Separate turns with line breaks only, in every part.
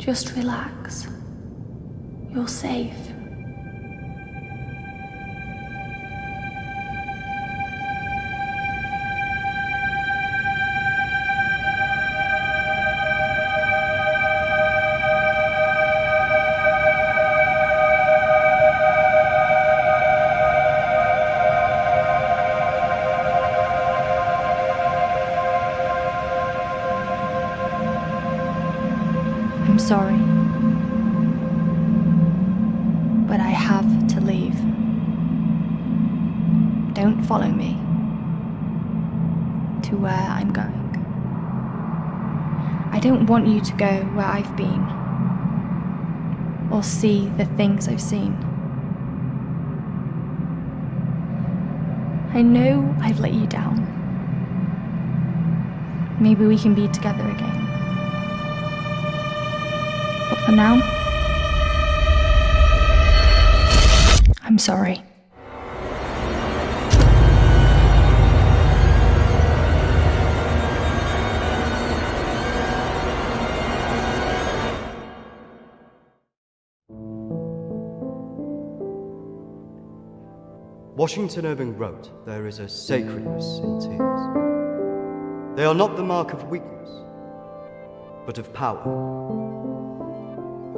Just relax. You're safe. I'm sorry, but I have to leave. Don't follow me to where I'm going. I don't want you to go where I've been or see the things I've seen. I know I've let you down. Maybe we can be together again. But for now, I'm sorry.
Washington Irving wrote, "There is a sacredness in tears. They are not the mark of weakness, but of power.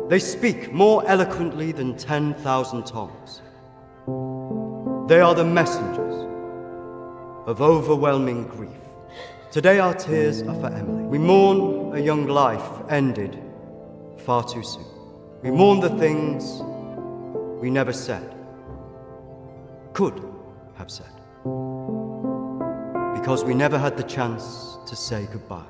They speak more eloquently than 10,000 tongues. They are the messengers of overwhelming grief. Today our tears are for Emily. We mourn a young life ended far too soon. We mourn the things we never said, could have said, because we never had the chance to say goodbye.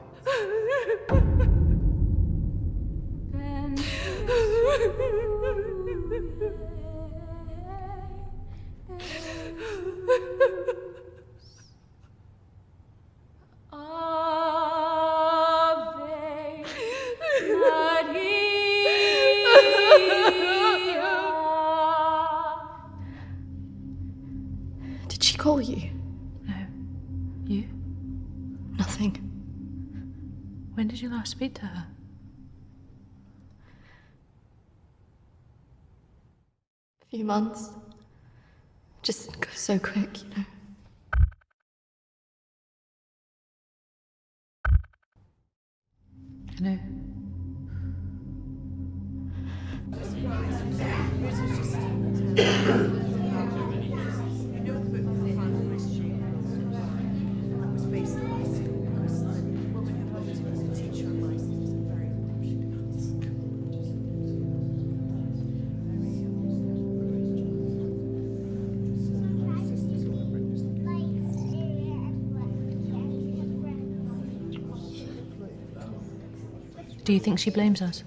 Did she call you?
No. You?
Nothing.
When did you last speak to her?
A few months. Just goes so quick, you know.
I know. Do you think she blames us?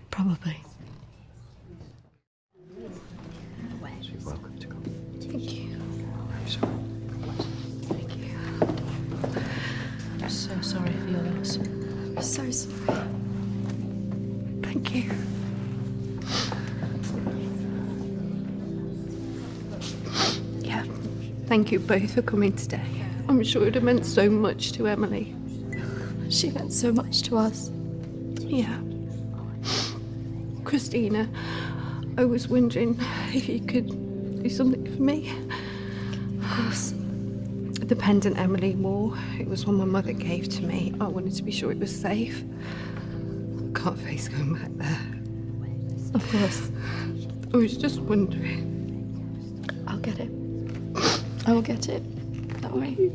Probably.
You're welcome to come.
Thank you.
I'm sorry.
Thank you.
I'm so sorry for your loss.
I'm so sorry. Thank you. Yeah. Thank you both for coming today. I'm sure it would have meant so much to Emily. She meant so much to us. Yeah. Christina, I was wondering if you could do something for me. Of course. The pendant Emily wore, it was one my mother gave to me. I wanted to be sure it was safe. I can't face going back there. Of course. I was just wondering. I'll get it. I will get it. Don't worry.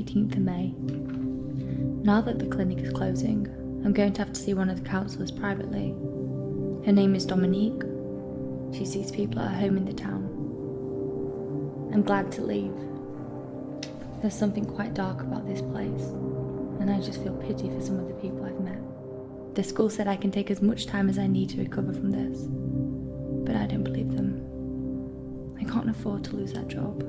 18th of May. Now that the clinic is closing, I'm going to have to see one of the counsellors privately. Her name is Dominique. She sees people at her home in the town. I'm glad to leave. There's something quite dark about this place, and I just feel pity for some of the people I've met. The school said I can take as much time as I need to recover from this, but I don't believe them. I can't afford to lose that job.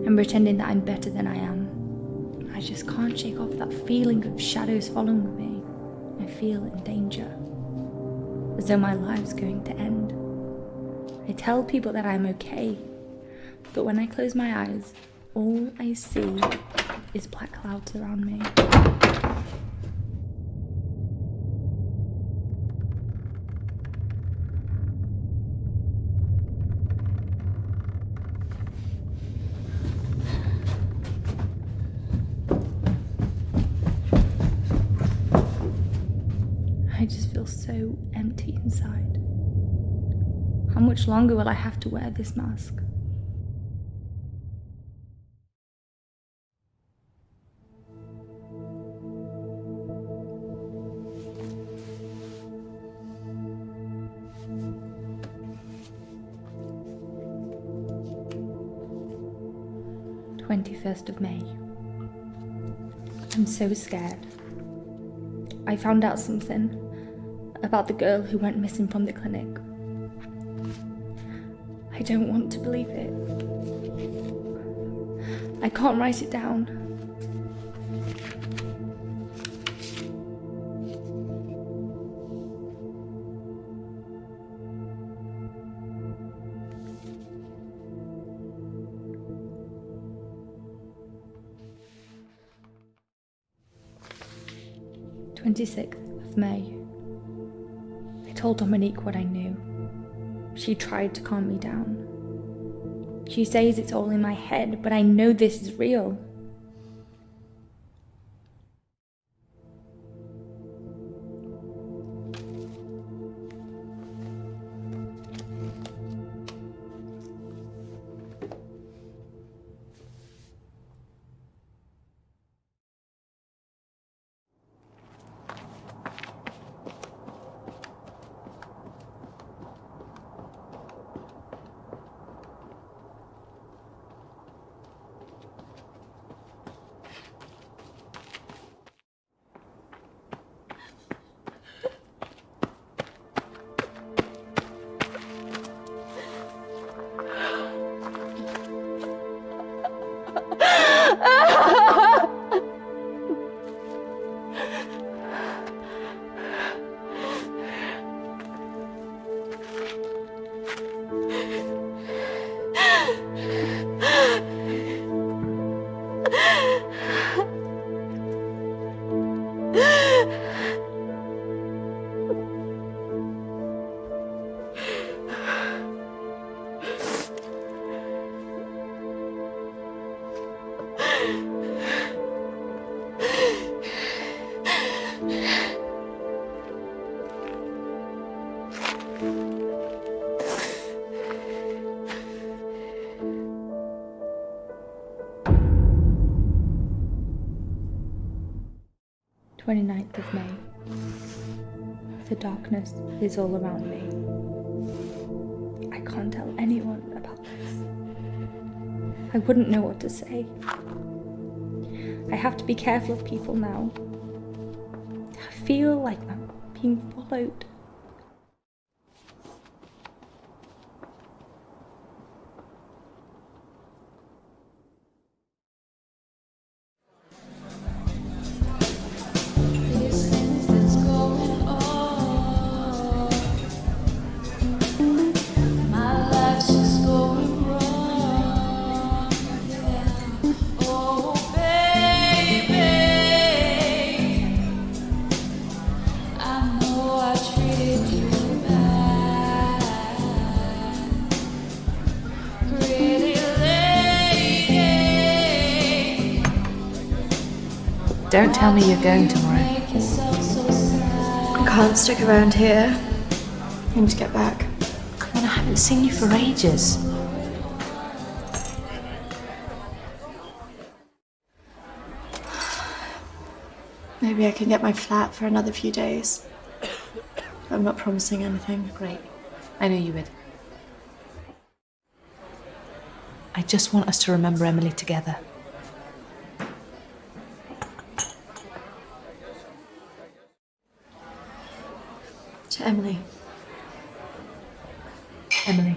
I'm pretending that I'm better than I am. I just can't shake off that feeling of shadows following me. I feel in danger, as though my life's going to end. I tell people that I'm okay, but when I close my eyes, all I see is black clouds around me. I just feel so empty inside. How much longer will I have to wear this mask? May 21st. I'm so scared. I found out something about the girl who went missing from the clinic. I don't want to believe it. I can't write it down. May 26th. I told Dominique what I knew. She tried to calm me down. She says it's all in my head, but I know this is real. May 29th. The darkness is all around me. I can't tell anyone about this. I wouldn't know what to say. I have to be careful of people now. I feel like I'm being followed.
Don't tell me you're going tomorrow.
I can't stick around here. I need to get back.
Come on, I haven't seen you for ages.
Maybe I can get my flat for another few days. I'm not promising anything.
Great. I knew you would. I just want us to remember Emily together.
To Emily.
Emily.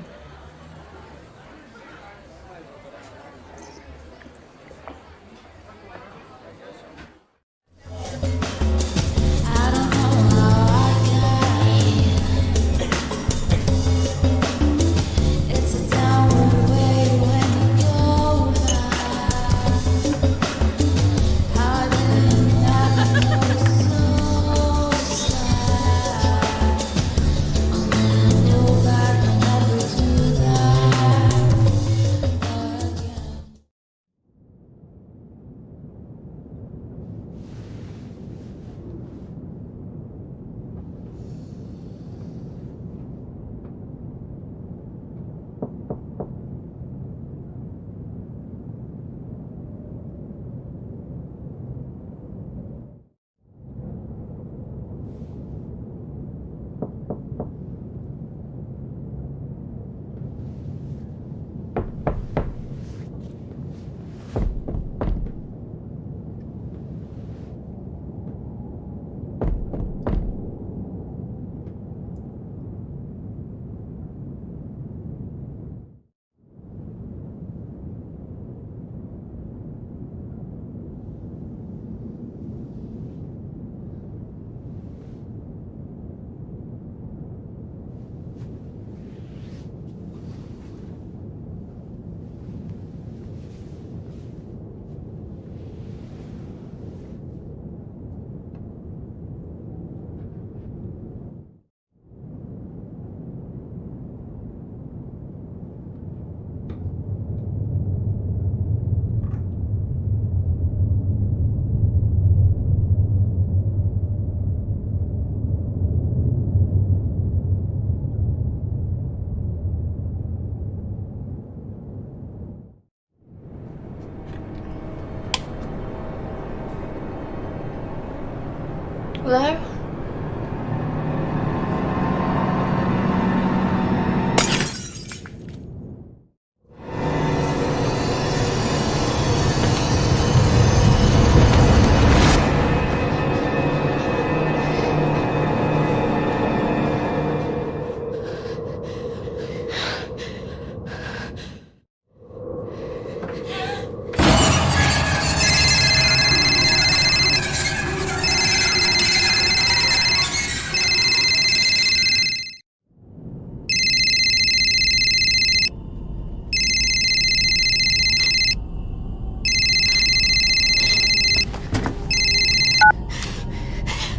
Hello?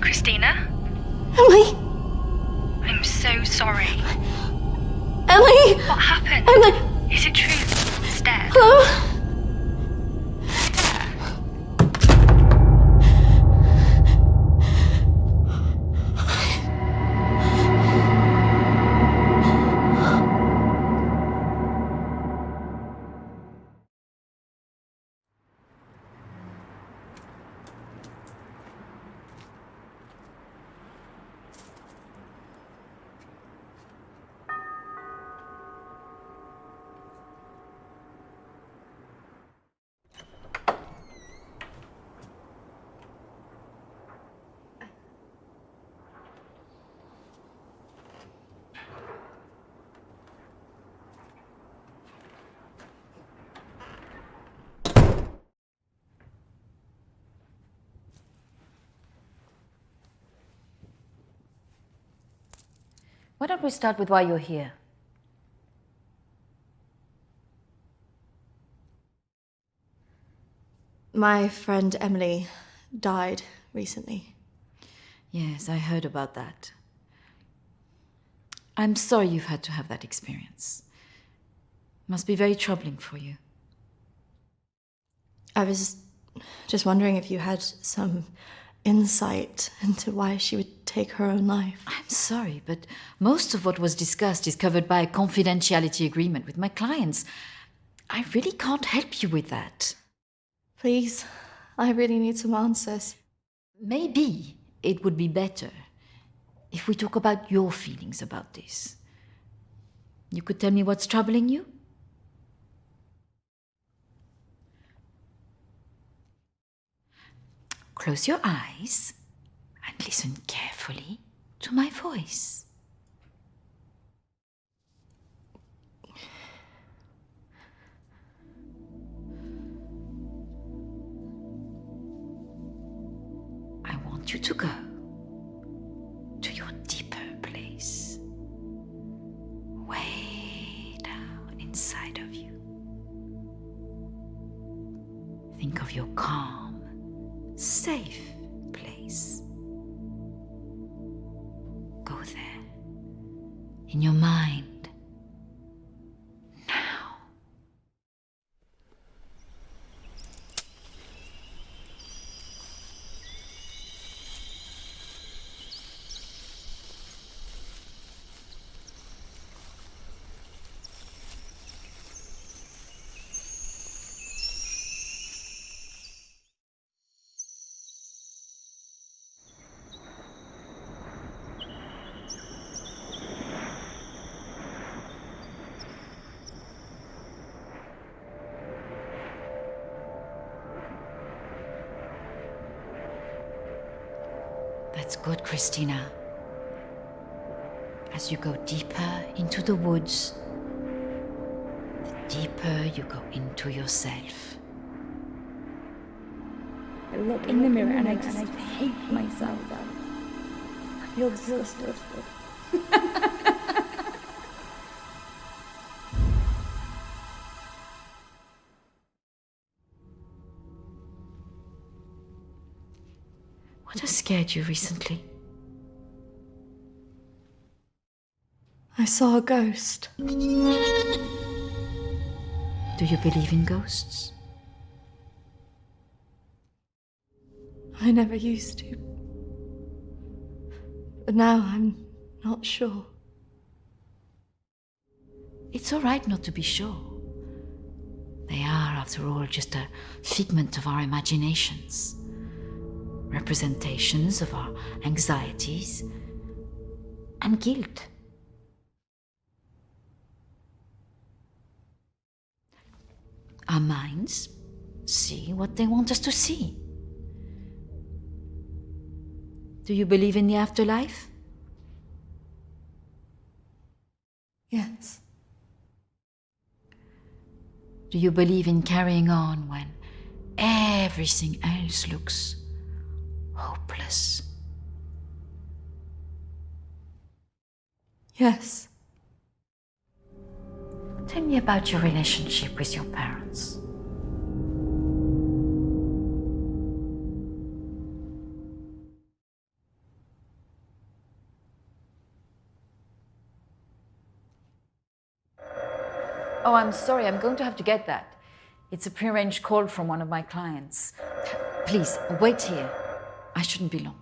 Christina?
Emily!
I'm so sorry.
Emily!
What happened?
Emily!
Is it true? It's dead.
Hello?
Why don't we start with why you're here?
My friend Emily died recently.
Yes, I heard about that. I'm sorry you've had to have that experience. Must be very troubling for you.
I was just wondering if you had some insight into why she would take her own life.
I'm sorry, but most of what was discussed is covered by a confidentiality agreement with my clients. I really can't help you with that.
Please, I really need some answers.
Maybe it would be better if we talk about your feelings about this. You could tell me what's troubling you? Close your eyes and listen carefully to my voice. I want you to go to your deeper place, way down inside of you. Think of your calm, safe place. Go there, in your mind, now. That's good, Christina. As you go deeper into the woods, the deeper you go into yourself.
I look in the mirror and I just hate myself. I feel disgusted.
What has scared you recently?
I saw a ghost.
Do you believe in ghosts?
I never used to. But now I'm not sure.
It's all right not to be sure. They are, after all, just a figment of our imaginations. Representations of our anxieties and guilt. Our minds see what they want us to see. Do you believe in the afterlife?
Yes.
Do you believe in carrying on when everything else looks hopeless?
Yes.
Tell me about your relationship with your parents. Oh, I'm sorry, I'm going to have to get that. It's a prearranged call from one of my clients. Please, wait here. I shouldn't be long.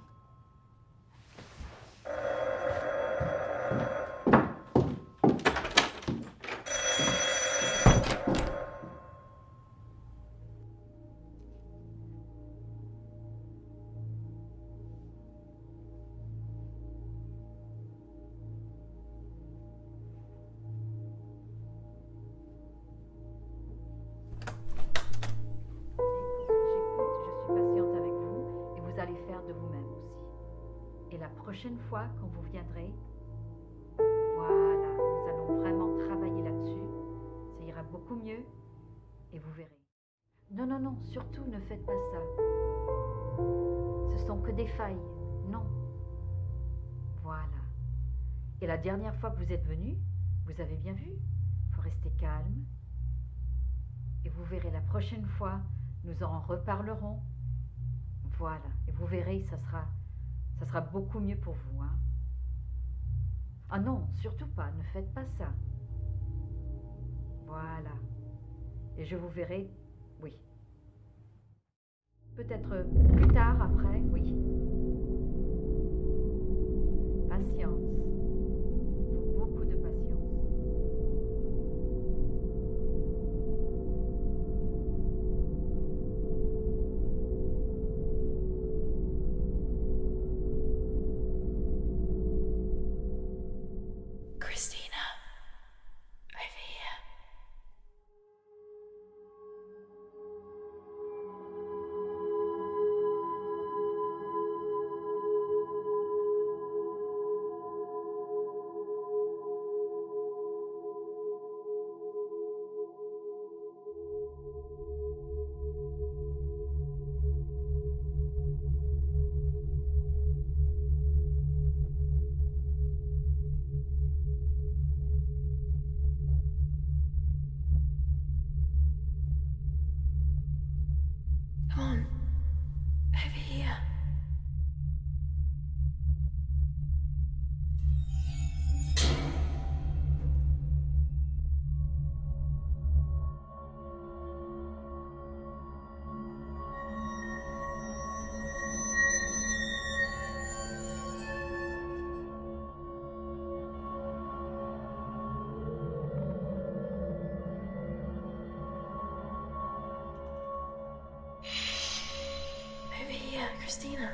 Prochaine fois, quand vous viendrez, voilà, nous allons vraiment travailler là-dessus. Ça ira beaucoup mieux et vous verrez. Non, non, non, surtout ne faites pas ça. Ce sont que des failles, non. Voilà. Et la dernière fois que vous êtes venu, vous avez bien vu, il faut rester calme. Et vous verrez, la prochaine fois, nous en reparlerons. Voilà, et vous verrez, ça sera beaucoup mieux pour vous, hein. Ah non, surtout pas, ne faites pas ça. Voilà. Et je vous verrai, oui. Peut-être plus tard, après, oui. Patience. Il faut beaucoup de patience.
Over here, Christina.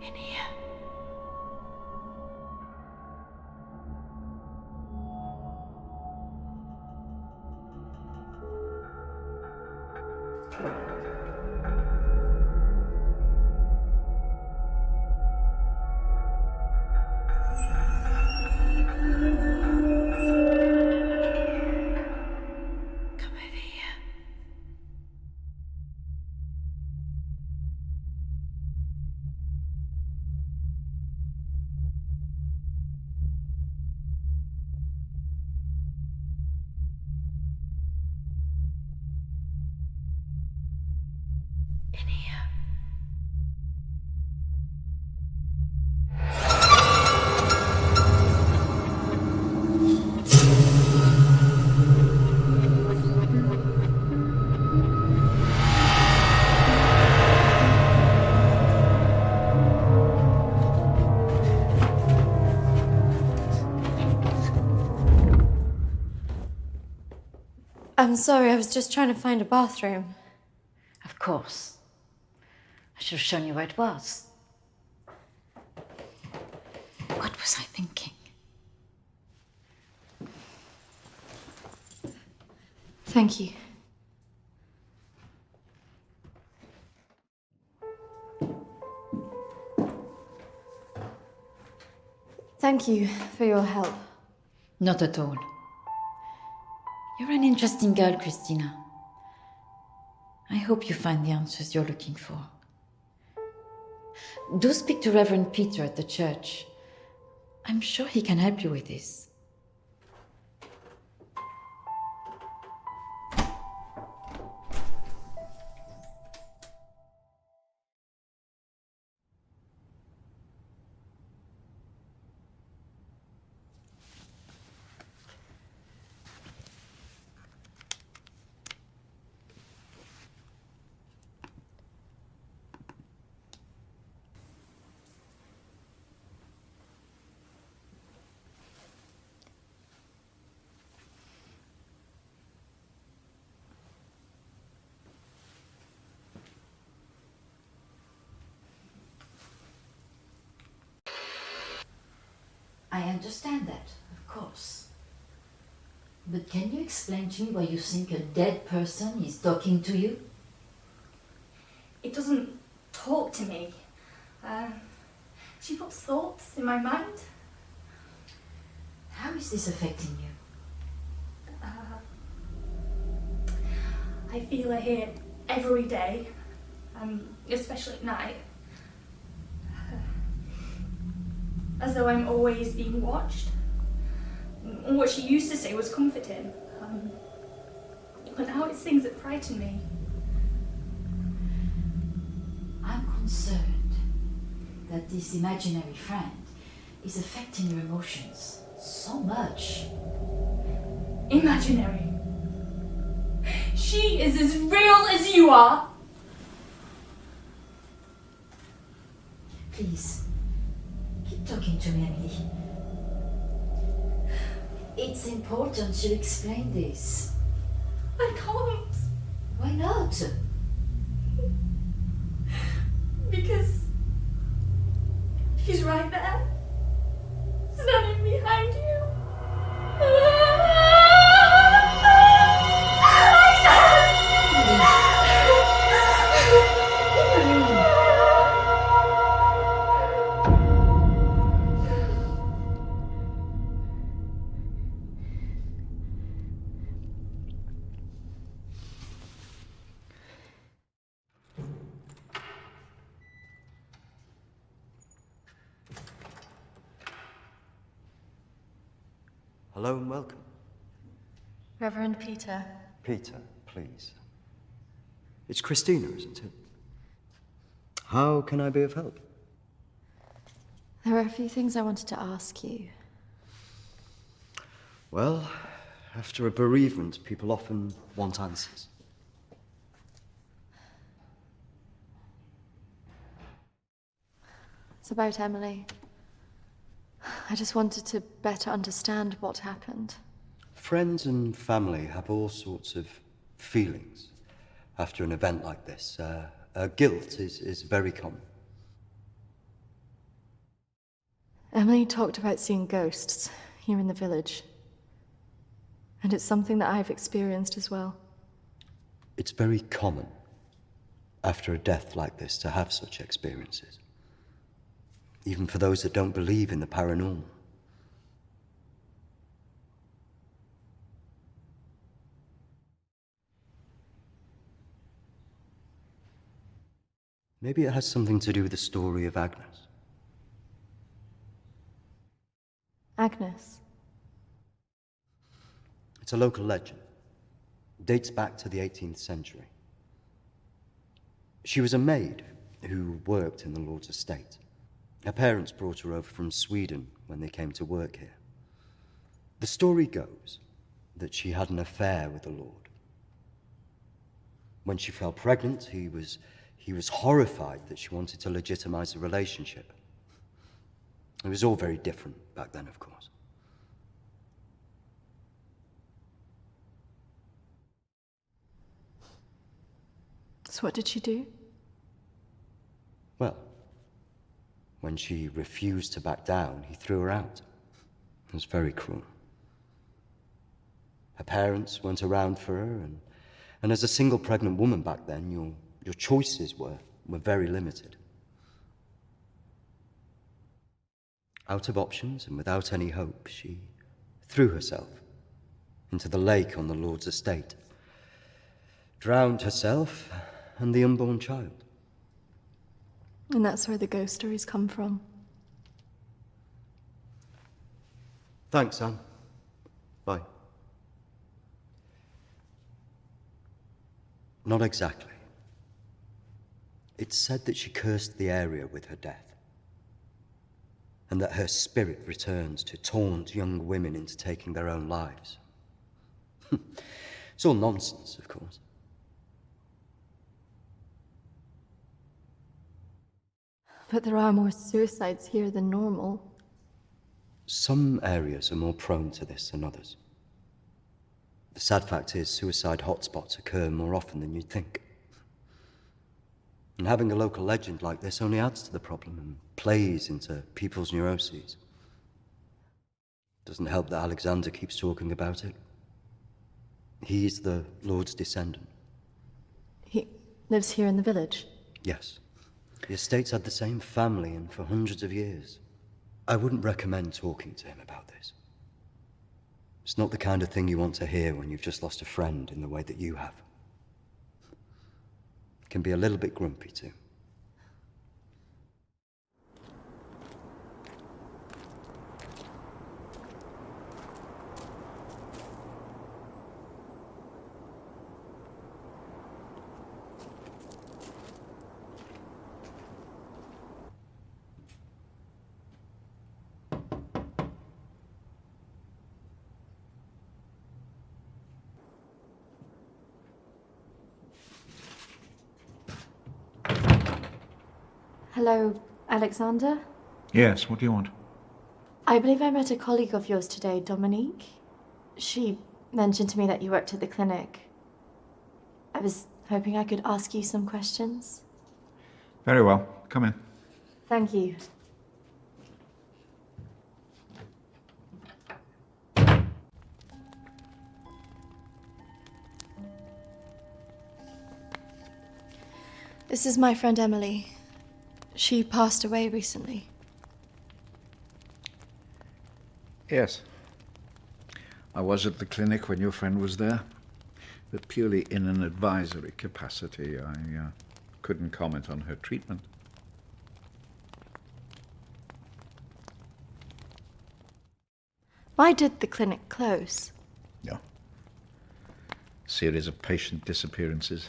In here. Come over here. In here. I'm sorry, I was just trying to find a bathroom.
Of course. I should have shown you where it was. What was I thinking?
Thank you. Thank you for your help.
Not at all. You're an interesting girl, Christina. I hope you find the answers you're looking for. Do speak to Reverend Peter at the church. I'm sure he can help you with this. I understand that, of course. But can you explain to me why you think a dead person is talking to you?
It doesn't talk to me. She puts thoughts in my mind.
How is this affecting you?
I feel her here every day, especially at night. As though I'm always being watched. What she used to say was comforting. But now it's things that frighten me.
I'm concerned that this imaginary friend is affecting your emotions so much.
Imaginary. She is as real as you are.
Please, keep talking to me, Emily. It's important you explain this.
I can't.
Why not?
Because she's right there, standing behind you.
Hello and welcome.
Reverend Peter.
Peter, please. It's Christina, isn't it? How can I be of help?
There are a few things I wanted to ask you.
Well, after a bereavement, people often want answers.
It's about Emily. I just wanted to better understand what happened.
Friends and family have all sorts of feelings after an event like this. Guilt is very common.
Emily talked about seeing ghosts here in the village. And it's something that I've experienced as well.
It's very common after a death like this to have such experiences. Even for those that don't believe in the paranormal. Maybe it has something to do with the story of Agnes.
Agnes.
It's a local legend. It dates back to the 18th century. She was a maid who worked in the Lord's estate. Her parents brought her over from Sweden when they came to work here. The story goes that she had an affair with the Lord. When she fell pregnant, he was horrified that she wanted to legitimize the relationship. It was all very different back then, of course.
So what did she do?
Well, when she refused to back down, he threw her out. It was very cruel. Her parents weren't around for her, and as a single pregnant woman back then, your choices were very limited. Out of options and without any hope, she threw herself into the lake on the Lord's estate, drowned herself and the unborn child.
And that's where the ghost stories come from.
Thanks, Anne. Bye. Not exactly. It's said that she cursed the area with her death, and that her spirit returns to taunt young women into taking their own lives. It's all nonsense, of course.
But there are more suicides here than normal.
Some areas are more prone to this than others. The sad fact is, suicide hotspots occur more often than you'd think. And having a local legend like this only adds to the problem and plays into people's neuroses. Doesn't help that Alexander keeps talking about it. He's the Lord's descendant.
He lives here in the village?
Yes. The estate's had the same family and for hundreds of years. I wouldn't recommend talking to him about this. It's not the kind of thing you want to hear when you've just lost a friend in the way that you have. It can be a little bit grumpy too.
Hello, Alexander?
Yes, what do you want?
I believe I met a colleague of yours today, Dominique. She mentioned to me that you worked at the clinic. I was hoping I could ask you some questions.
Very well. Come in.
Thank you. This is my friend Emily. She passed away recently.
Yes. I was at the clinic when your friend was there, but purely in an advisory capacity. I couldn't comment on her treatment.
Why did the clinic close?
No. Series of patient disappearances.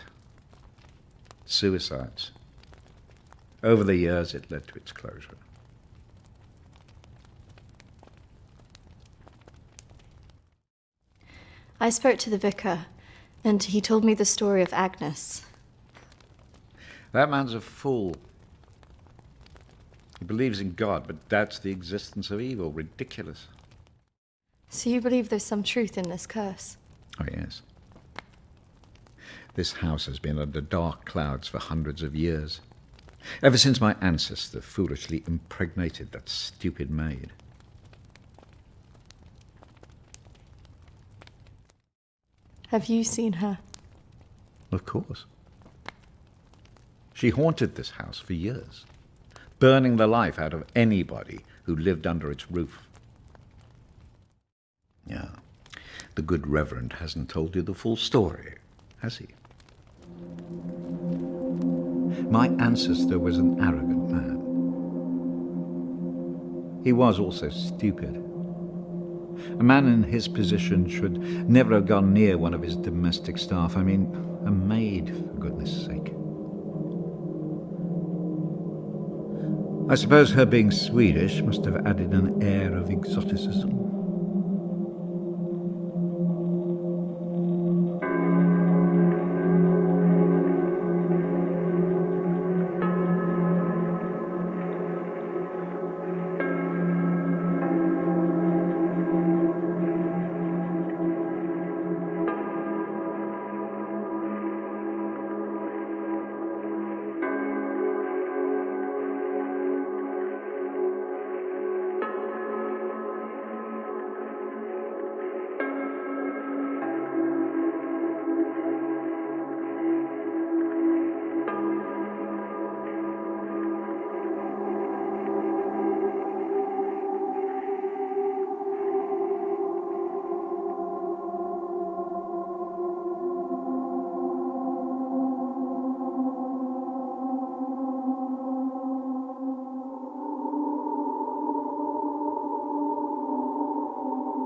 Suicides. Over the years, it led to its closure.
I spoke to the vicar, and he told me the story of Agnes.
That man's a fool. He believes in God, but doubts the existence of evil. Ridiculous.
So you believe there's some truth in this curse?
Oh, yes. This house has been under dark clouds for hundreds of years. Ever since my ancestor foolishly impregnated that stupid maid.
Have you seen her?
Of course. She haunted this house for years, burning the life out of anybody who lived under its roof. Yeah, the good Reverend hasn't told you the full story, has he? My ancestor was an arrogant man. He was also stupid. A man in his position should never have gone near one of his domestic staff. I mean, a maid, for goodness sake. I suppose her being Swedish must have added an air of exoticism.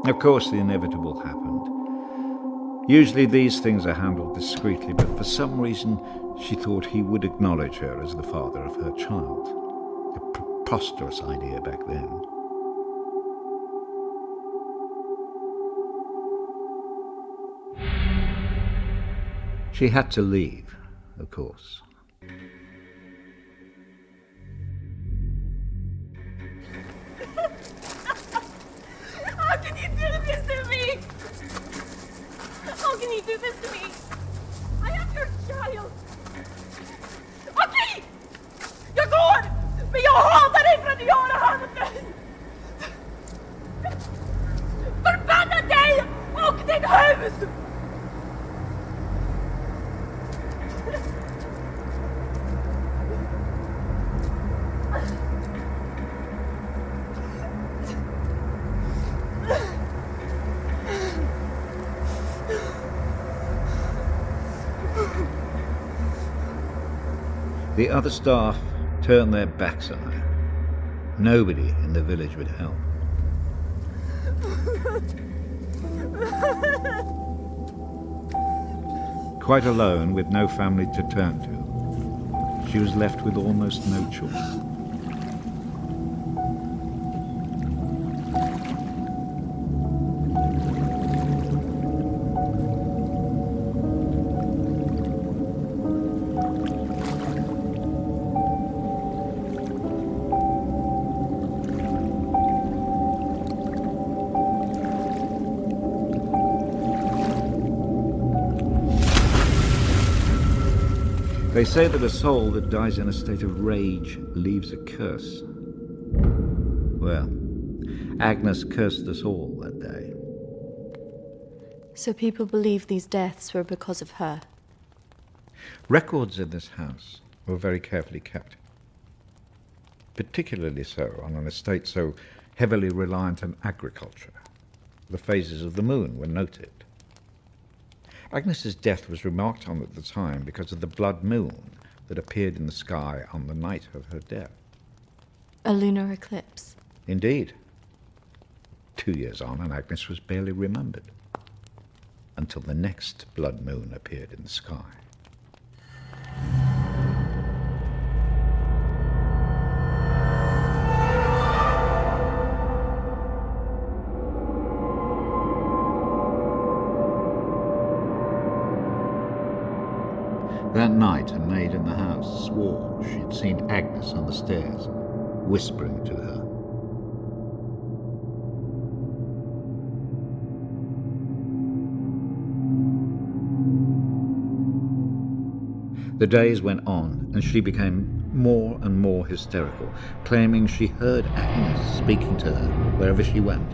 Of course, the inevitable happened. Usually these things are handled discreetly, but for some reason she thought he would acknowledge her as the father of her child. A preposterous idea back then. She had to leave, of course.
How can you do this to me? How can you do this to me? I am your child. Okej! Jag går! Men jag hatar dig för att du gör det här mot mig! Förbanna dig och ditt hus!
The other staff turned their backs on her. Nobody in the village would help. Quite alone, with no family to turn to, she was left with almost no choice. They say that a soul that dies in a state of rage leaves a curse. Well, Agnes cursed us all that day.
So people believe these deaths were because of her.
Records in this house were very carefully kept. Particularly so on an estate so heavily reliant on agriculture. The phases of the moon were noted. Agnes's death was remarked on at the time because of the blood moon that appeared in the sky on the night of her death.
A lunar eclipse.
Indeed. 2 years on, and Agnes was barely remembered, until the next blood moon appeared in the sky. That night, a maid in the house swore she'd seen Agnes on the stairs, whispering to her. The days went on, and she became more and more hysterical, claiming she heard Agnes speaking to her wherever she went.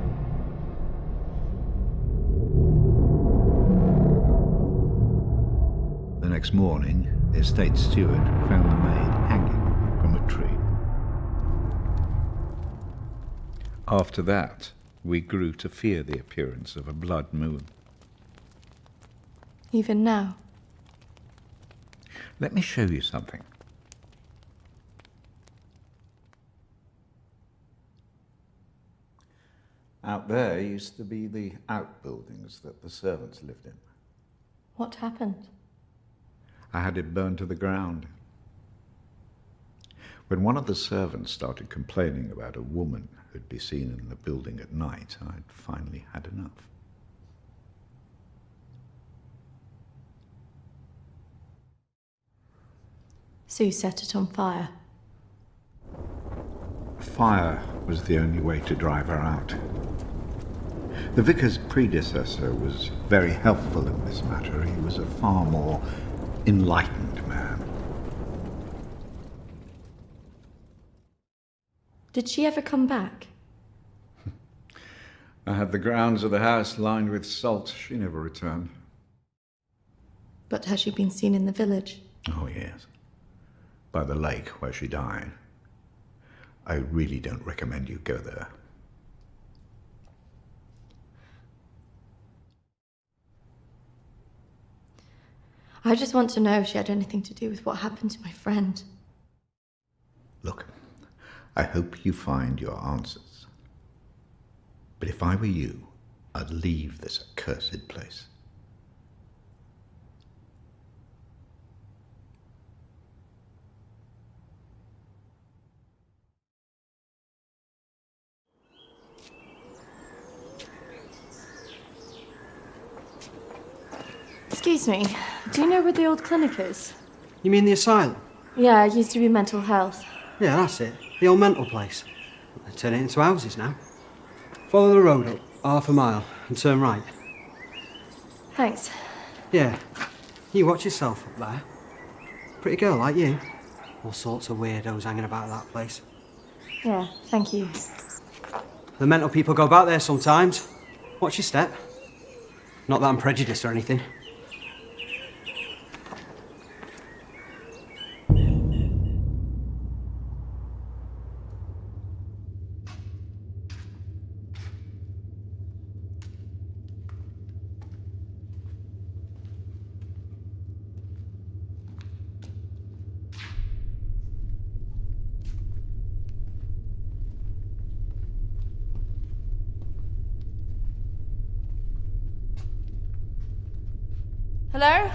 The next morning, the estate steward found the maid hanging from a tree. After that, we grew to fear the appearance of a blood moon.
Even now?
Let me show you something. Out there used to be the outbuildings that the servants lived in.
What happened?
I had it burned to the ground. When one of the servants started complaining about a woman who'd be seen in the building at night, I'd finally had enough.
So you set it on fire?
Fire was the only way to drive her out. The vicar's predecessor was very helpful in this matter. He was a far more enlightened man.
Did she ever come back?
I had the grounds of the house lined with salt. She never returned.
But has she been seen in the village?
Oh, yes. By the lake where she died. I really don't recommend you go there.
I just want to know if she had anything to do with what happened to my friend.
Look, I hope you find your answers. But if I were you, I'd leave this accursed place.
Excuse me, do you know where the old clinic is?
You mean the asylum?
Yeah, it used to be mental health.
Yeah, that's it. The old mental place. They turn it into houses now. Follow the road up, half a mile, and turn right.
Thanks.
Yeah. You watch yourself up there. Pretty girl like you. All sorts of weirdos hanging about that place.
Yeah, thank you.
The mental people go back there sometimes. Watch your step. Not that I'm prejudiced or anything.
Hello?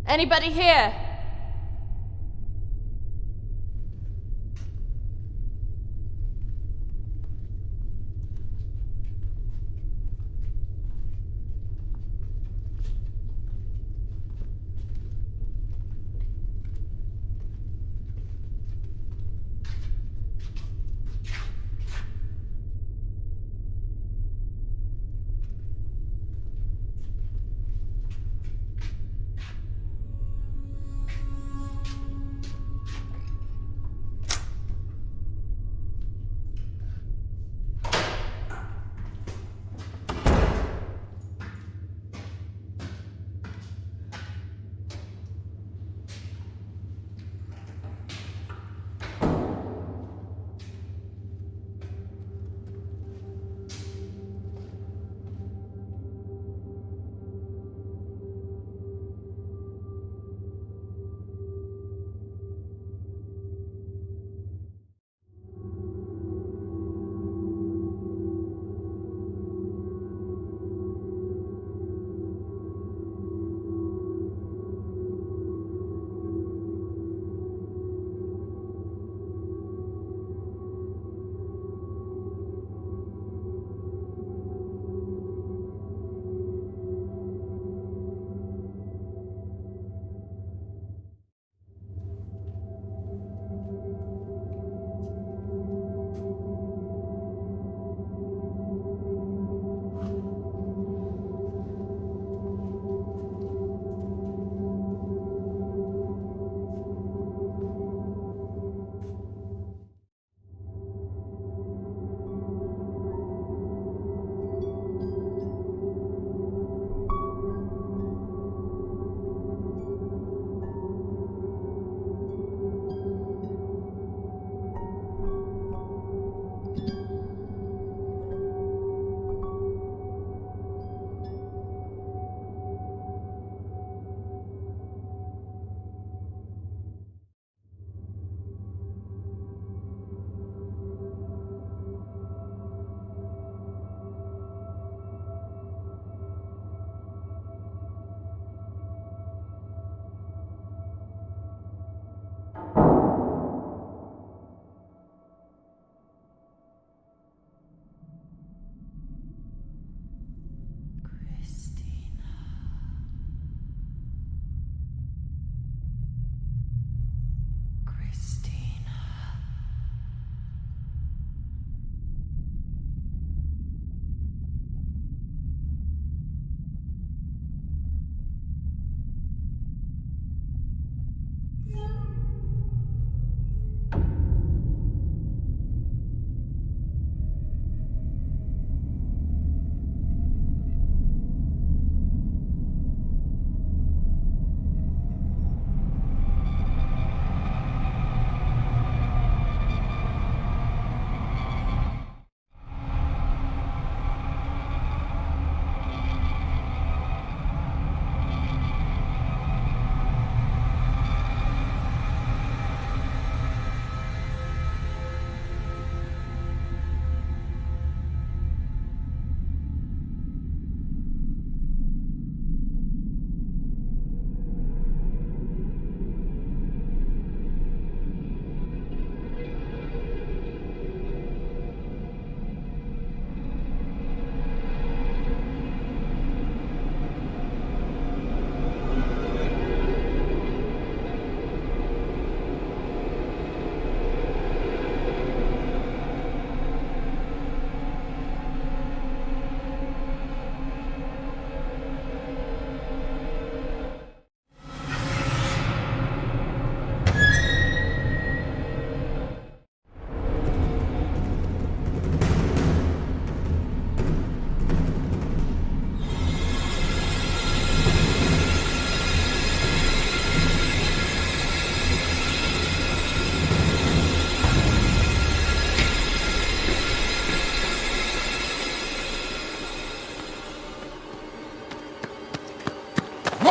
Anybody here?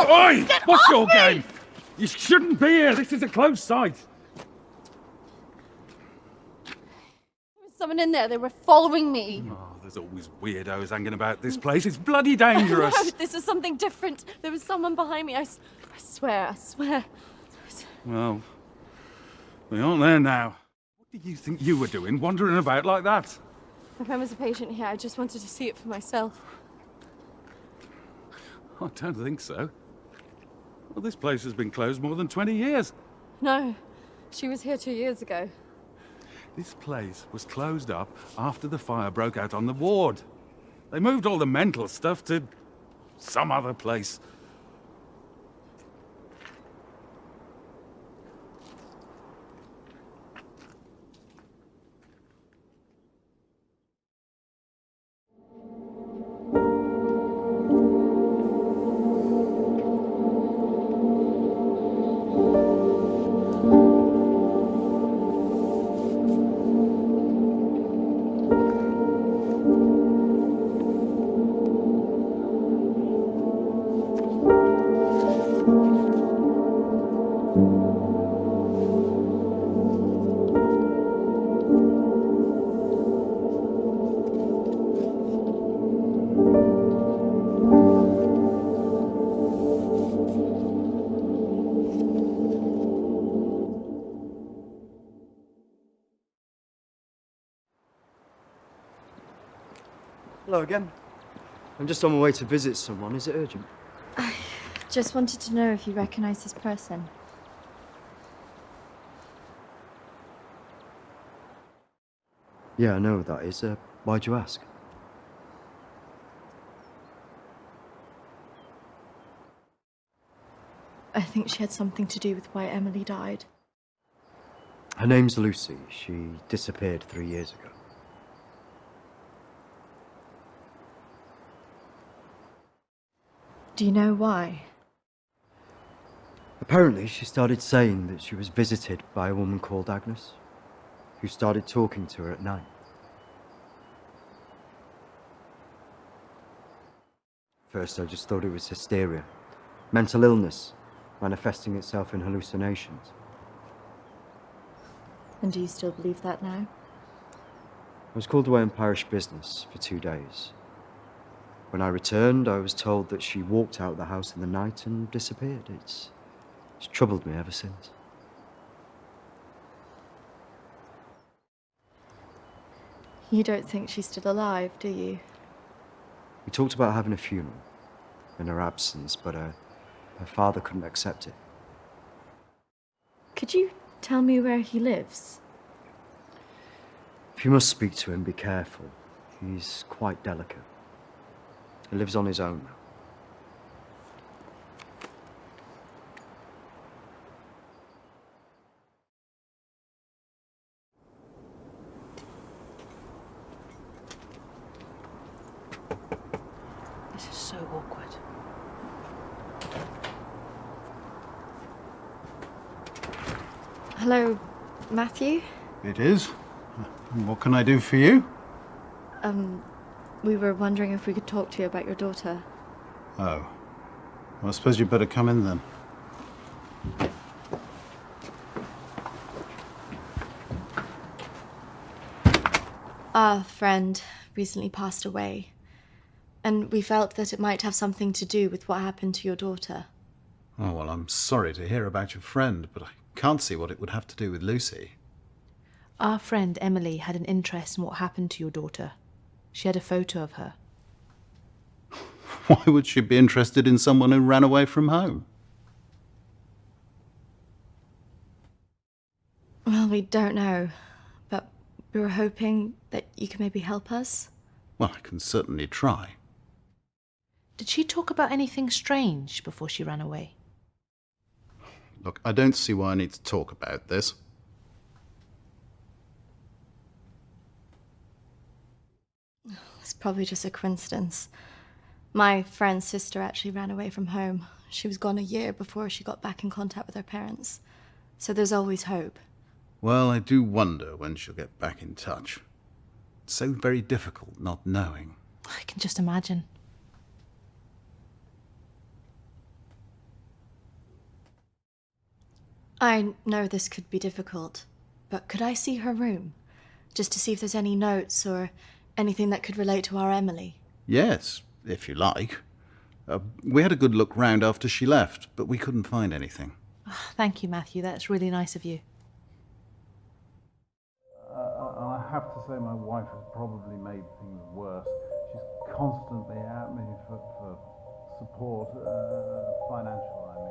Oi! What's your game? You shouldn't be here. This is a closed site.
There was someone in there. They were following me.
Oh, there's always weirdos hanging about this place. It's bloody dangerous.
No, this is something different. There was someone behind me. I swear.
Well, we aren't there now. What do you think you were doing, wandering about like that?
My friend was a patient here. I just wanted to see it for myself.
I don't think so. Well, this place has been closed more than 20 years.
No, she was here 2 years ago.
This place was closed up after the fire broke out on the ward. They moved all the mental stuff to some other place.
Hello again. I'm just on my way to visit someone. Is it urgent?
I just wanted to know if you recognize this person.
Yeah, I know who that is. Why'd you ask?
I think she had something to do with why Emily died.
Her name's Lucy. She disappeared 3 years ago.
Do you know why?
Apparently, she started saying that she was visited by a woman called Agnes, who started talking to her at night. First, I just thought it was hysteria, mental illness, manifesting itself in hallucinations.
And do you still believe that now?
I was called away on parish business for 2 days. When I returned, I was told that she walked out of the house in the night and disappeared. It's troubled me ever since.
You don't think she's still alive, do you?
We talked about having a funeral in her absence, but her father couldn't accept it.
Could you tell me where he lives?
If you must speak to him, be careful. He's quite delicate. He lives on his own now.
This is so awkward.
Hello, Matthew?
It is. What can I do for you?
We were wondering if we could talk to you about your daughter.
Oh. Well, I suppose you'd better come in then.
Our friend recently passed away, and we felt that it might have something to do with what happened to your daughter.
Oh, well, I'm sorry to hear about your friend, but I can't see what it would have to do with Lucy.
Our friend Emily had an interest in what happened to your daughter. She had a photo of her.
Why would she be interested in someone who ran away from home?
Well, we don't know, but we were hoping that you could maybe help us.
Well, I can certainly try.
Did she talk about anything strange before she ran away?
Look, I don't see why I need to talk about this.
It's probably just a coincidence. My friend's sister actually ran away from home. She was gone a year before she got back in contact with her parents. So there's always hope.
Well, I do wonder when she'll get back in touch. It's so very difficult not knowing.
I can just imagine.
I know this could be difficult, but could I see her room? Just to see if there's any notes or anything that could relate to our Emily.
Yes, if you like. We had a good look round after she left, but we couldn't find anything.
Oh, thank you, Matthew. That's really nice of you.
I have to say my wife has probably made things worse. She's constantly at me for support, financial, I mean.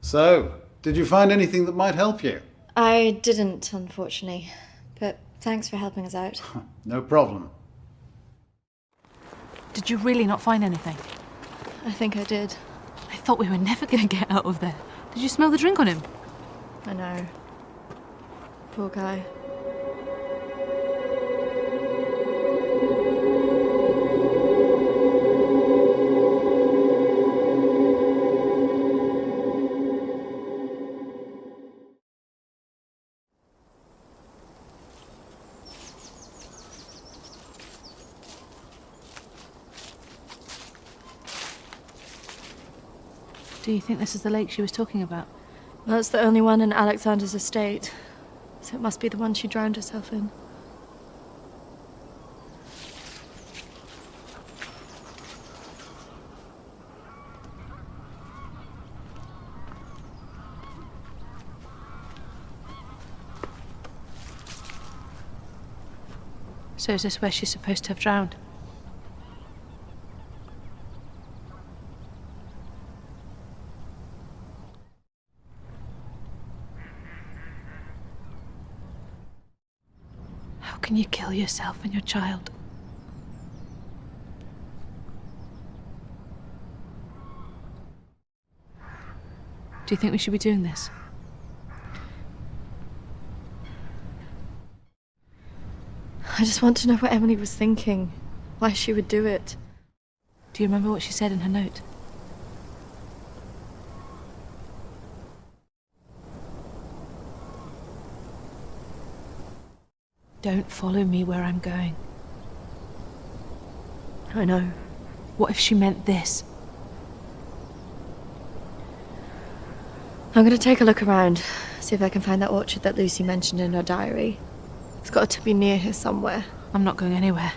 So, did you find anything that might help you?
I didn't, unfortunately. But thanks for helping us out.
No problem.
Did you really not find anything?
I think I did.
I thought we were never going to get out of there. Did you smell the drink on him?
I know. Poor guy.
Do you think this is the lake she was talking about?
That's the only one in Alexander's estate, so it must be the one she drowned herself in.
So is this where she's supposed to have drowned? How can you kill yourself and your child? Do you think we should be doing this?
I just want to know what Emily was thinking, why she would do it.
Do you remember what she said in her note? Don't follow me where I'm going.
I know.
What if she meant this?
I'm going to take a look around, see if I can find that orchard that Lucy mentioned in her diary. It's got to be near here somewhere.
I'm not going anywhere.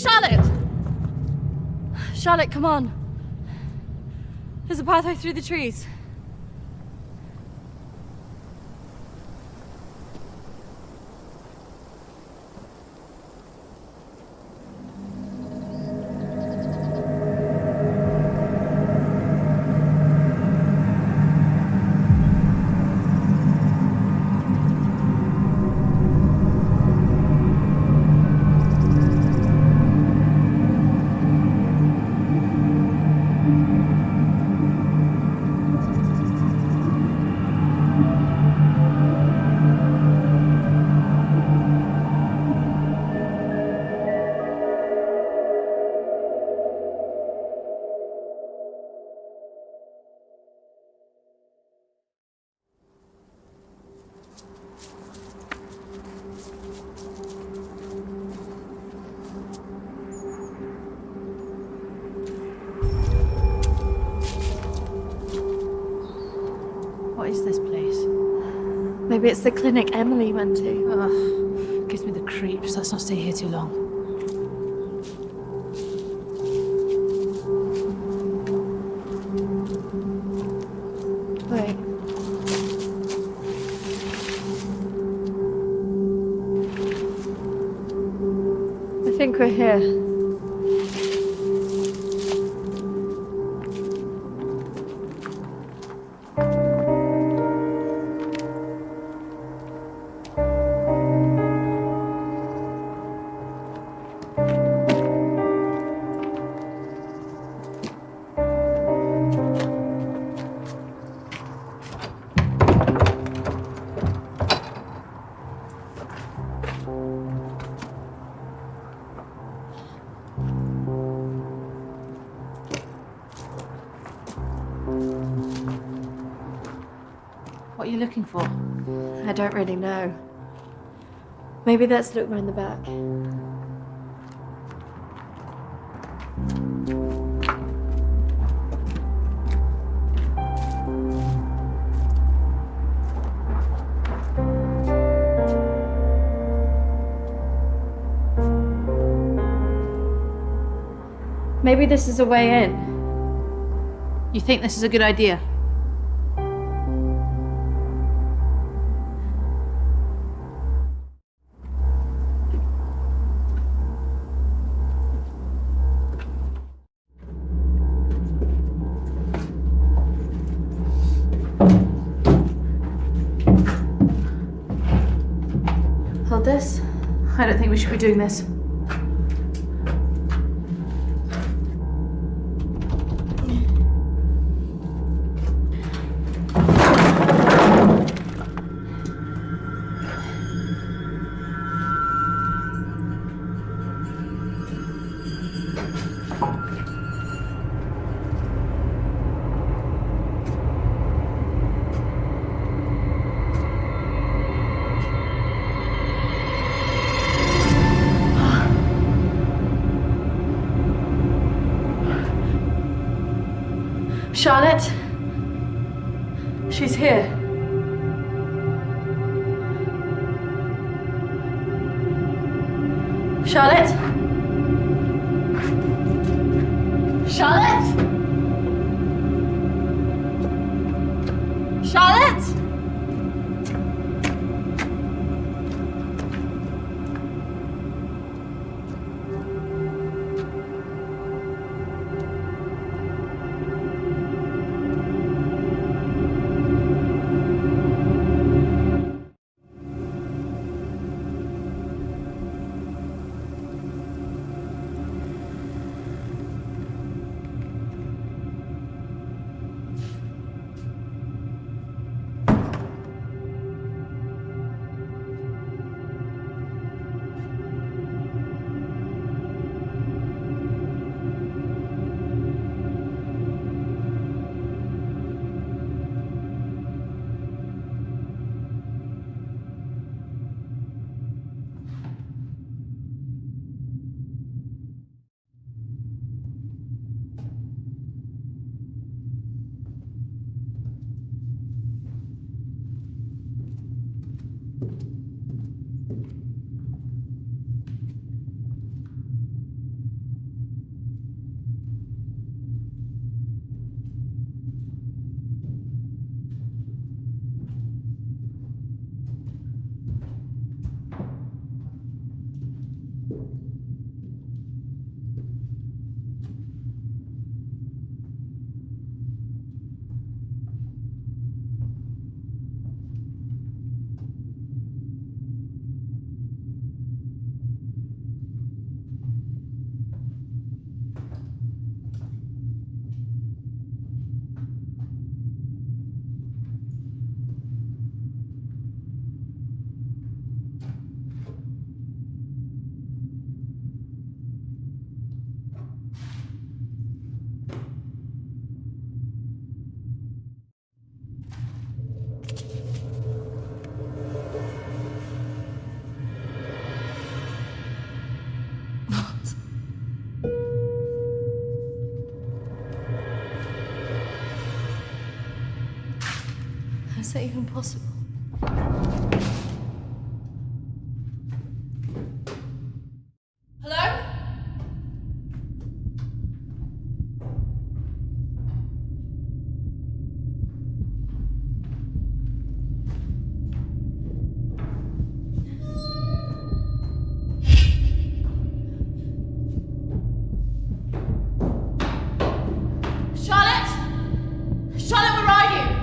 Charlotte! Charlotte, come on. There's a pathway through the trees.
What is this place?
Maybe it's the clinic Emily went to.
Ugh, gives me the creeps. Let's not stay here too long.
Wait. I think we're here.
What are you looking for?
I don't really know. Maybe let's look round the back. Maybe this is a way in.
You think this is a good idea?
Hold this.
I don't think we should be doing this.
Charlotte? She's here. Charlotte? Charlotte? Charlotte? that even possible?
Hello? Charlotte? Charlotte, where are you?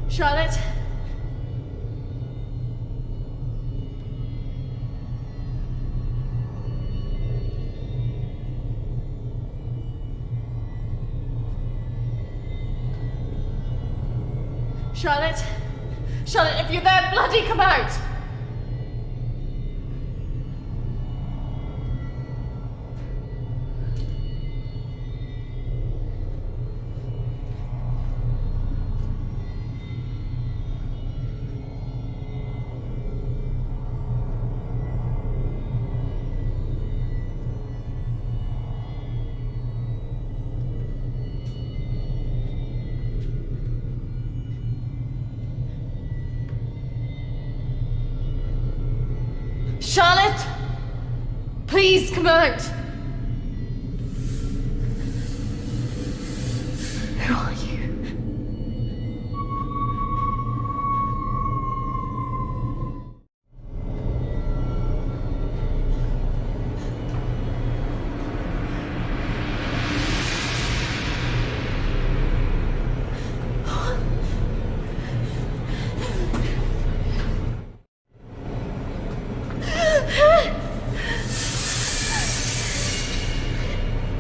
Charlotte? Charlotte? Charlotte, if you're there, bloody come out! Charlotte! Please come out! Who are you?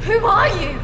Who are you?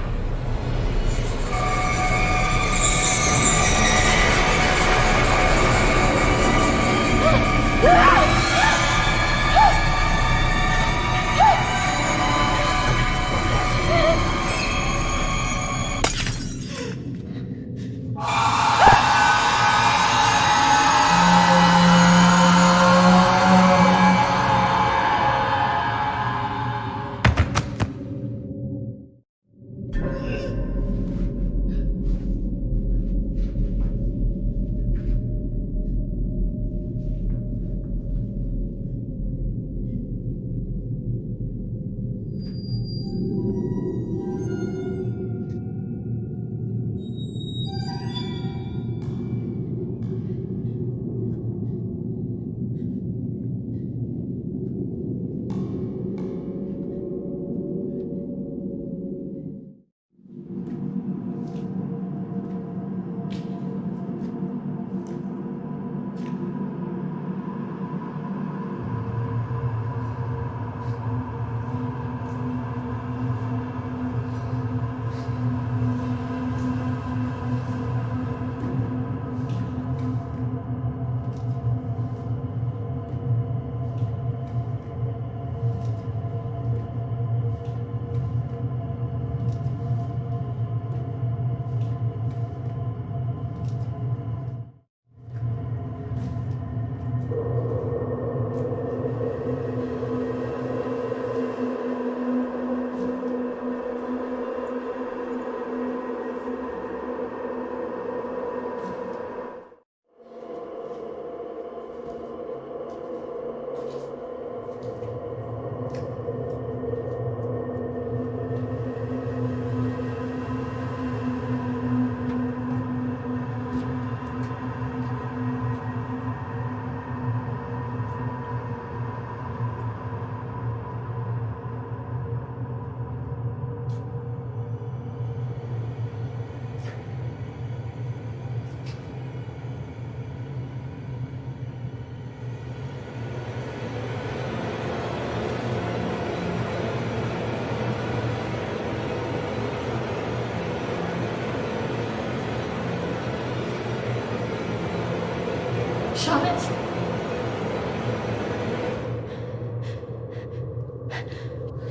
Charlotte?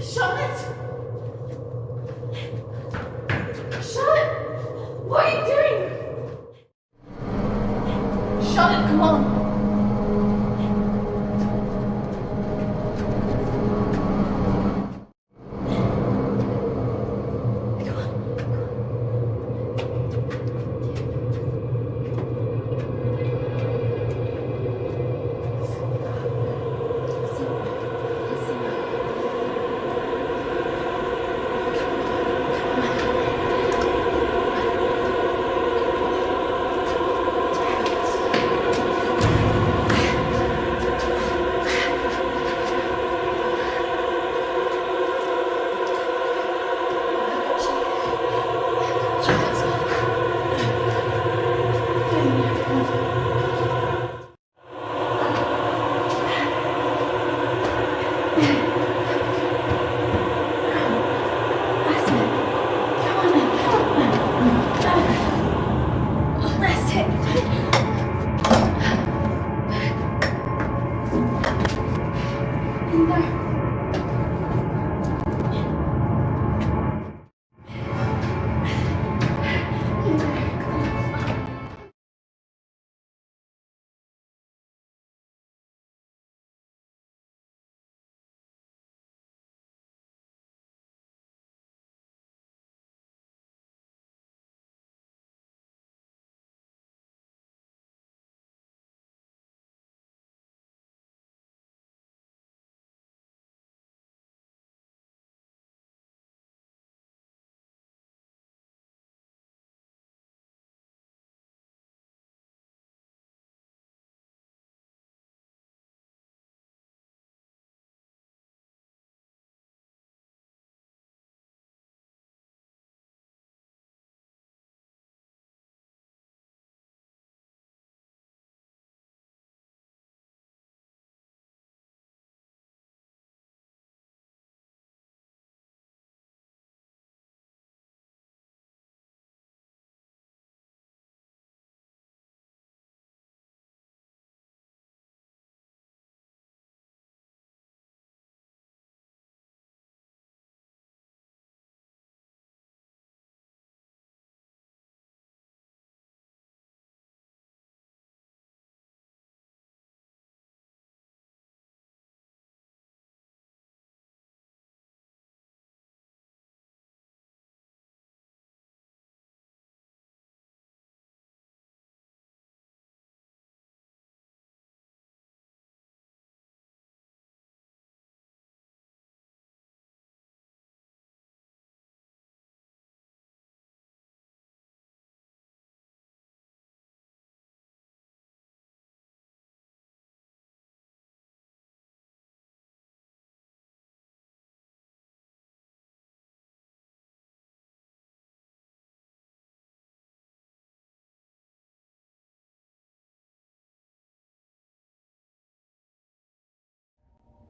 Charlotte?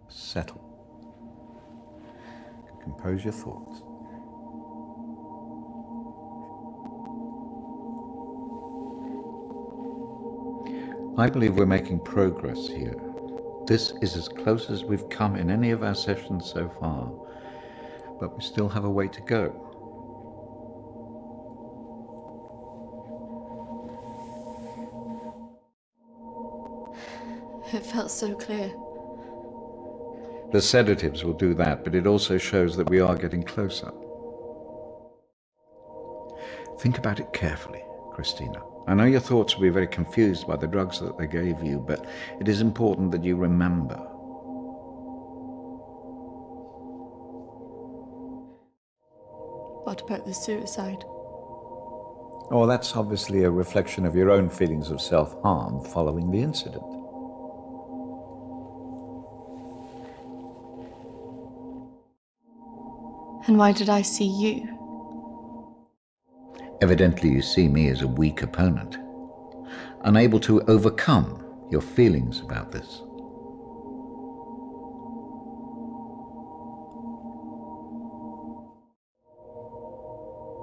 Settle. Compose your thoughts. I believe we're making progress here. This is as close as we've come in any of our sessions so far, but we still have a way to go.
It felt so clear.
The sedatives will do that, but it also shows that we are getting closer. Think about it carefully, Christina. I know your thoughts will be very confused by the drugs that they gave you, but it is important that you remember.
What about the suicide?
Oh, that's obviously a reflection of your own feelings of self-harm following the incident.
And why did I see you?
Evidently you see me as a weak opponent, unable to overcome your feelings about this.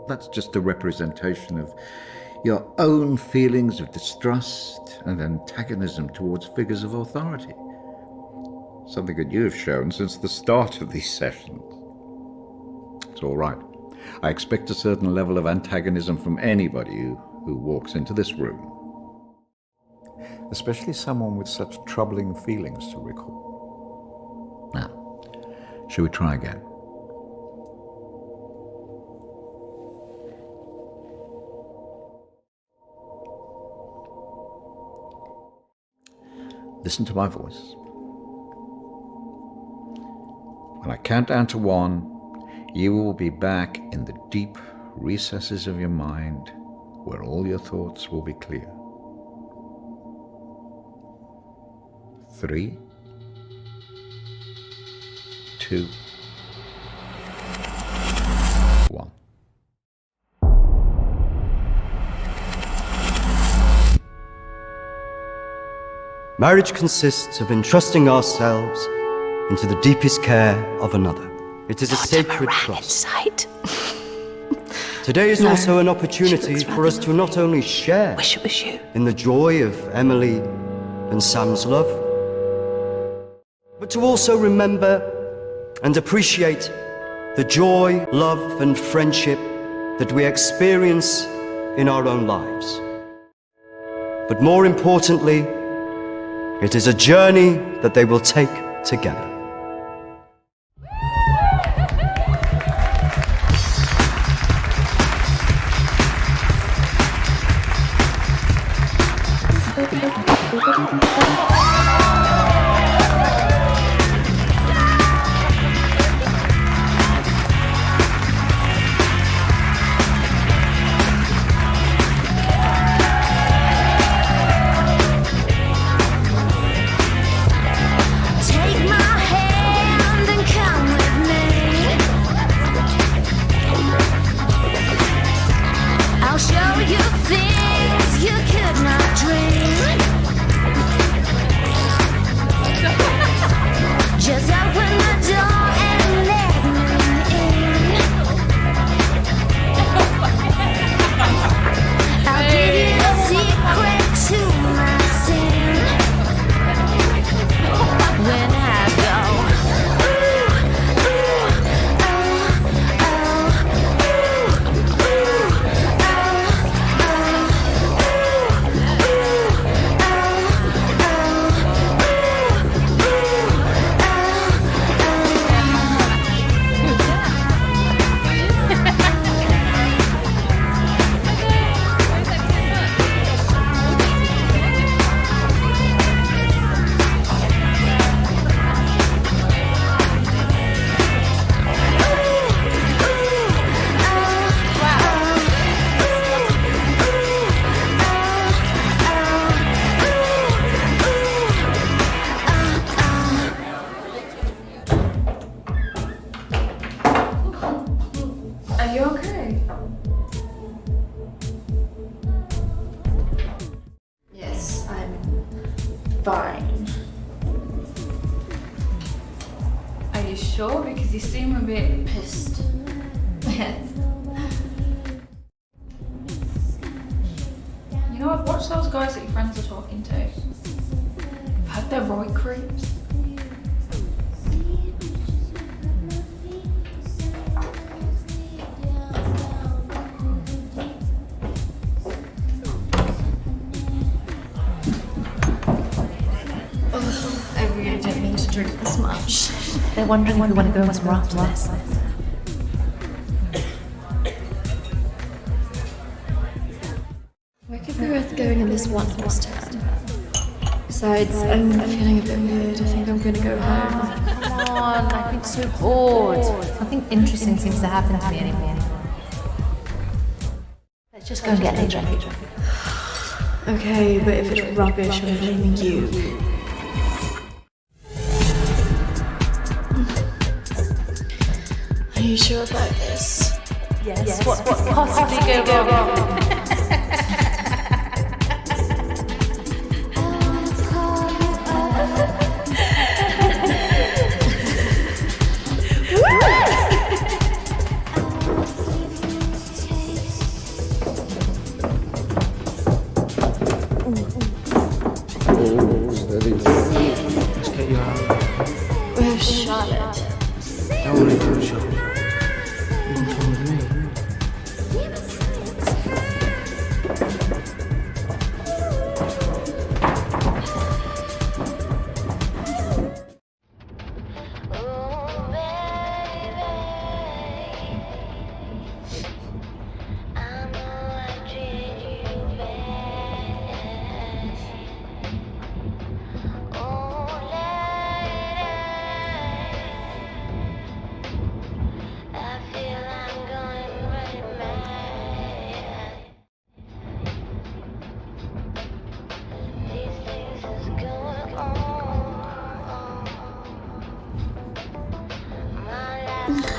That's just a representation of your own feelings of distrust and antagonism towards figures of authority. Something that you have shown since the start of these sessions. It's all right. I expect a certain level of antagonism from anybody who walks into this room. Especially someone with such troubling feelings to recall. Now, shall we try again? Listen to my voice. When I count down to 1, you will be back in the deep recesses of your mind where all your thoughts will be clear. 3, 2, 1.
Marriage consists of entrusting ourselves into the deepest care of another. It is a sacred trust. Today is also an opportunity for us to not only share
Wish it was you.
in the joy of Emily and Sam's love, but to also remember and appreciate the joy, love, and friendship that we experience in our own lives. But more importantly, it is a journey that they will take together.
Are you okay?
Yes, I'm fine.
Are you sure? Because you seem a bit pissed.
Yes.
You know, I've watched those guys that your friends are talking to. I've heard they're right creeps.
I really didn't mean to drink this much.
They're wondering if you want to go somewhere after this.
Why could we both going in this one horse town? Besides, I'm feeling a bit weird. I think I'm gonna go home.
Come on, I've been so bored. Nothing interesting seems to happen to me anymore. Let's just go and get a drink.
Okay, but if it's rubbish, I'm blaming you. Are you sure about this?
Yes. What could possibly go wrong?
Let's get you out.
Where's Charlotte?
Don't worry about Charlotte. You can come with me.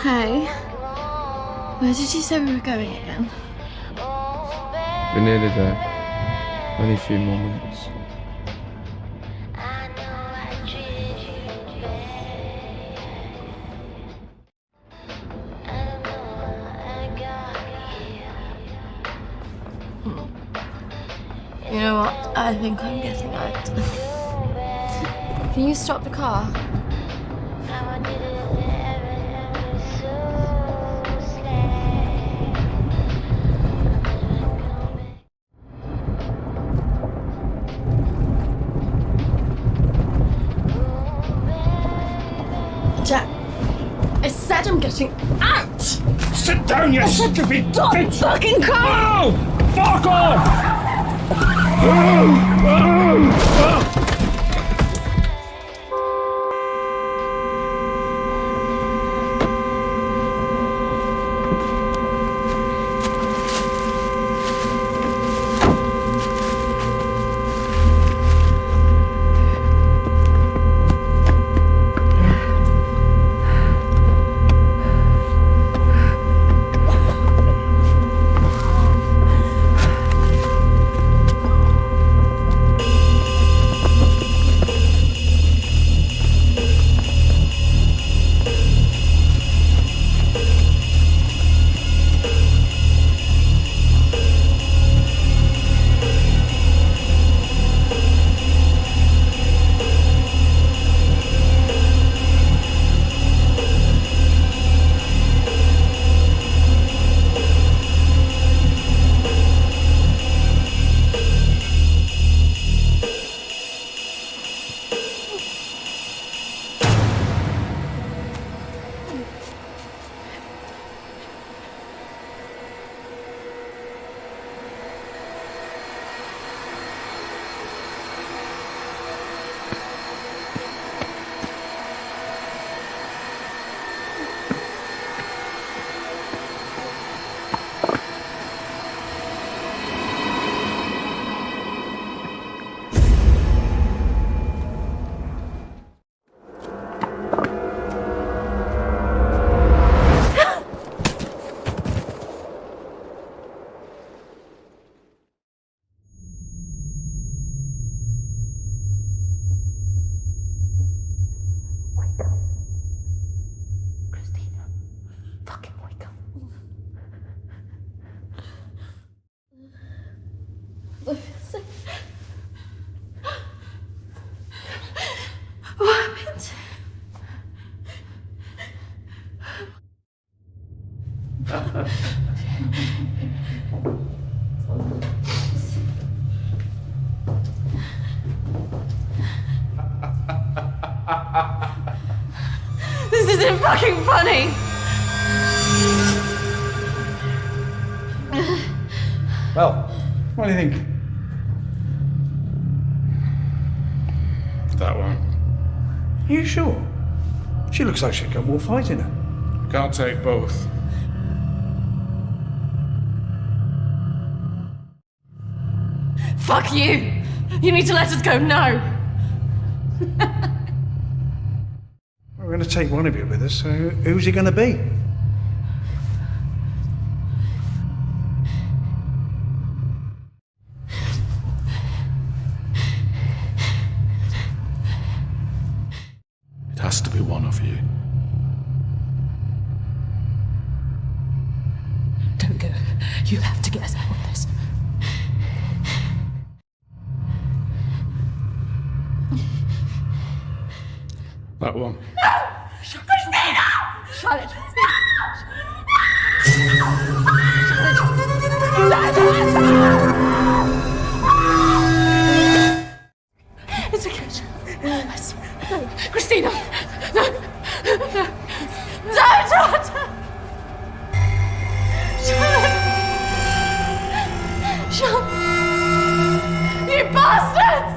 Hey, where did you say we were going again?
We're nearly there. Only a few more minutes.
You know what? I think I'm getting out. Can you stop the car?
Jack, I said I'm getting out!
Sit down, you stupid
Stop
bitch!
fucking crying!
Oh! Fuck off!
Christina, fucking wake up. What happened? This isn't fucking funny!
Well, what do you think?
That one.
Are you sure? She looks like she's got more fight in her.
Can't take both.
Fuck you! You need to let us go now!
We're going to take one of you with us, so who's he going to be?
It has to be one of you.
Don't go. You have to get us out of this.
That one.
Christina! Charlotte! It's okay. No. Christina! No! No! Don't! Charlotte! You bastards!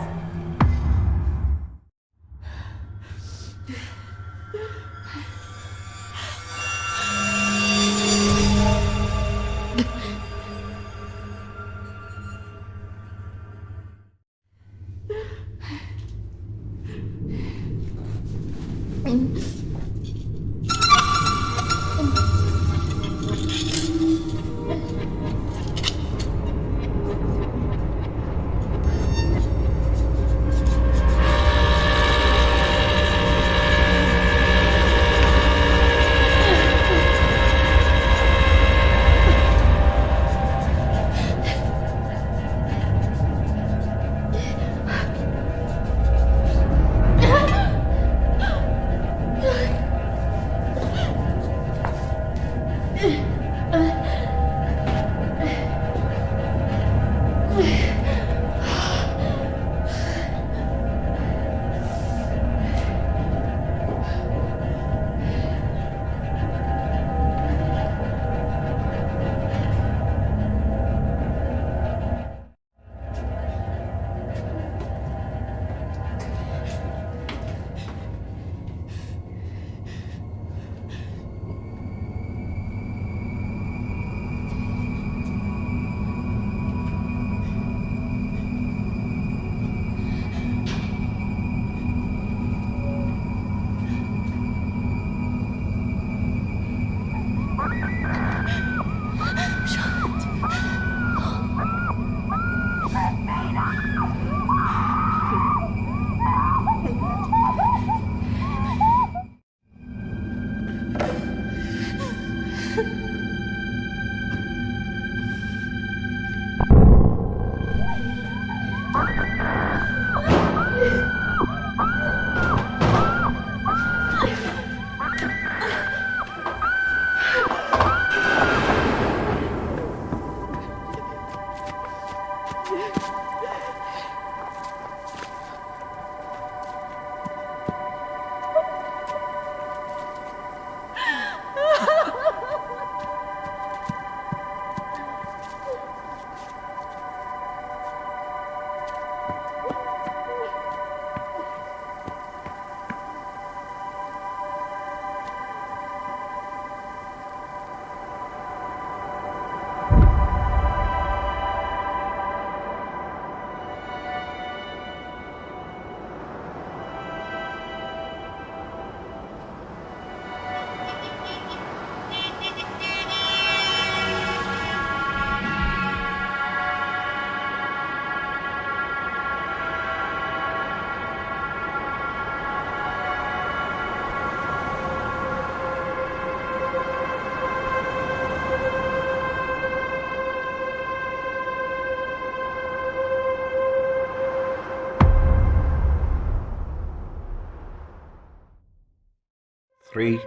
3,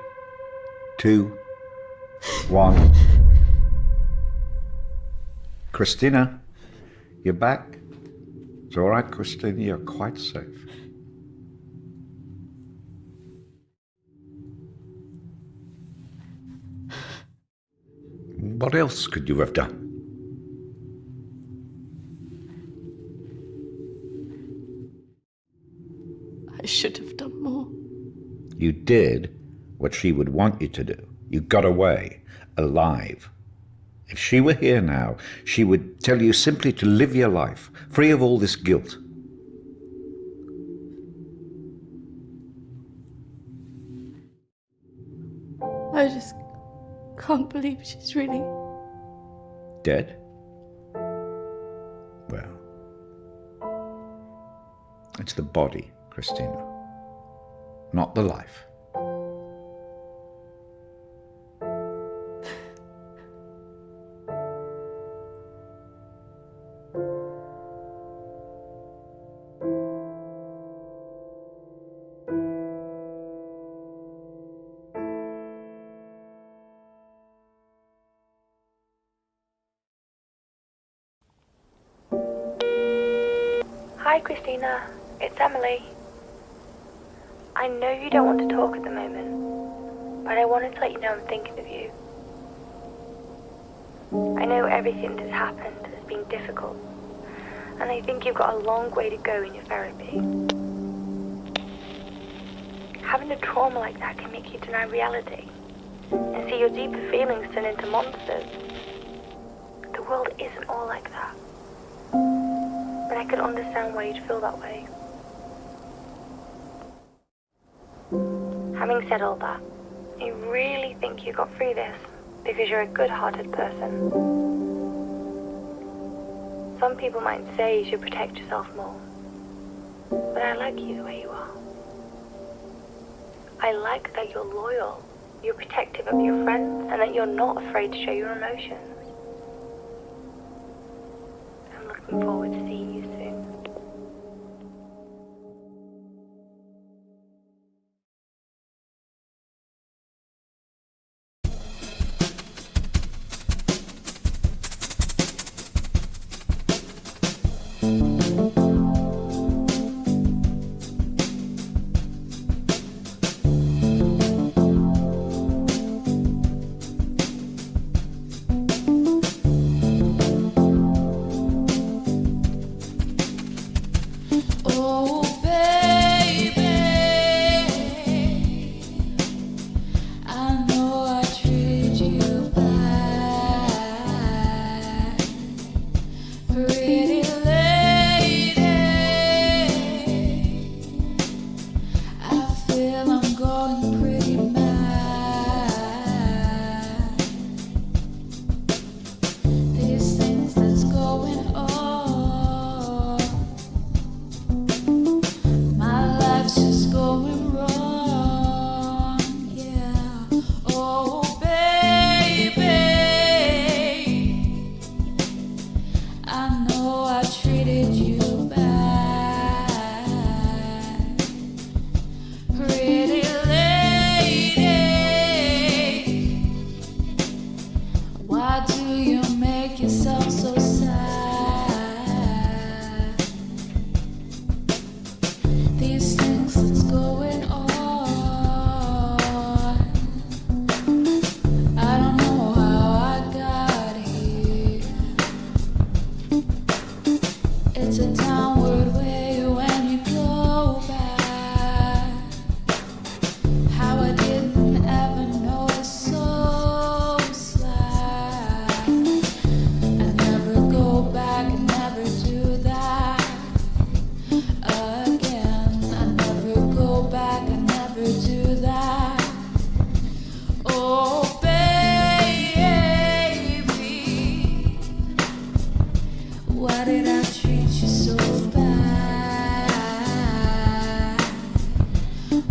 2, 1. Christina, you're back. It's all right, Christina, you're quite safe. What else could you have done?
I should have done more.
You did what she would want you to do. You got away, alive. If she were here now, she would tell you simply to live your life, free of all this guilt.
I just can't believe she's really...
Dead? Well, it's the body, Christina, not the life.
Hi, Christina. It's Emily. I know you don't want to talk at the moment, but I wanted to let you know I'm thinking of you. I know everything that's happened has been difficult, and I think you've got a long way to go in your therapy. Having a trauma like that can make you deny reality and see your deeper feelings turn into monsters. The world isn't all like that. But I could understand why you'd feel that way. Having said all that, I really think you got through this because you're a good-hearted person. Some people might say you should protect yourself more, but I like you the way you are. I like that you're loyal, you're protective of your friends, and that you're not afraid to show your emotions. I'm looking forward to seeing you soon.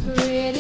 Pretty